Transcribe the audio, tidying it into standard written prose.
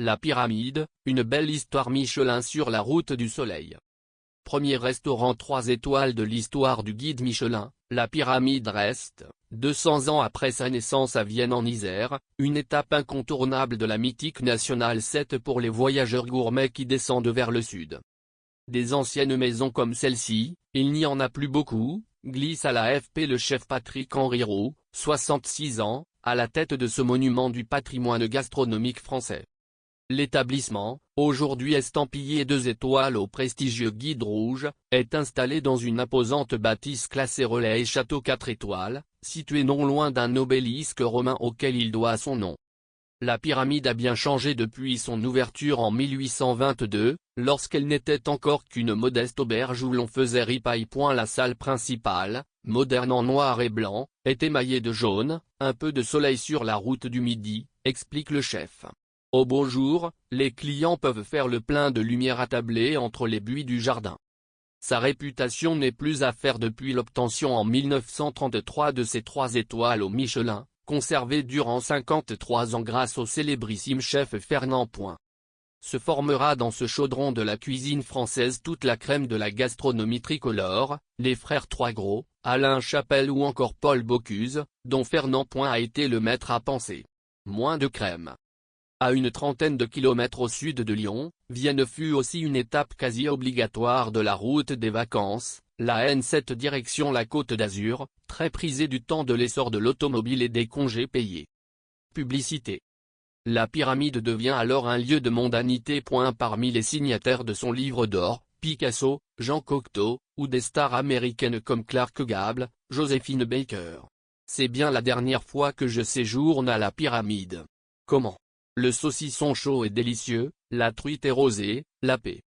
La pyramide, une belle histoire Michelin sur la route du soleil. Premier restaurant 3 étoiles de l'histoire du guide Michelin, la pyramide reste, 200 ans après sa naissance à Vienne en Isère, une étape incontournable de la mythique Nationale 7 pour les voyageurs gourmets qui descendent vers le sud. Des anciennes maisons comme celle-ci, il n'y en a plus beaucoup, glisse à l'AFP le chef Patrick Henriot, 66 ans, à la tête de ce monument du patrimoine gastronomique français. L'établissement, aujourd'hui estampillé 2 étoiles au prestigieux Guide Rouge, est installé dans une imposante bâtisse classée relais et château 4 étoiles, située non loin d'un obélisque romain auquel il doit son nom. La pyramide a bien changé depuis son ouverture en 1822, lorsqu'elle n'était encore qu'une modeste auberge où l'on faisait ripaille. La salle principale, moderne en noir et blanc, est émaillée de jaune, un peu de soleil sur la route du Midi, explique le chef. Au beau jour, les clients peuvent faire le plein de lumière attablée entre les buis du jardin. Sa réputation n'est plus à faire depuis l'obtention en 1933 de ses 3 étoiles au Michelin, conservées durant 53 ans grâce au célébrissime chef Fernand Point. Se formera dans ce chaudron de la cuisine française toute la crème de la gastronomie tricolore, les frères Trois-Gros, Alain Chapelle ou encore Paul Bocuse, dont Fernand Point a été le maître à penser. Moins de crème. À une trentaine de kilomètres au sud de Lyon, Vienne fut aussi une étape quasi obligatoire de la route des vacances, la N7 direction la Côte d'Azur, très prisée du temps de l'essor de l'automobile et des congés payés. Publicité. La pyramide devient alors un lieu de mondanité. Parmi les signataires de son livre d'or, Picasso, Jean Cocteau, ou des stars américaines comme Clark Gable, Joséphine Baker. C'est bien la dernière fois que je séjourne à la pyramide. Comment? Le saucisson chaud et délicieux, la truite est rosée, la paix.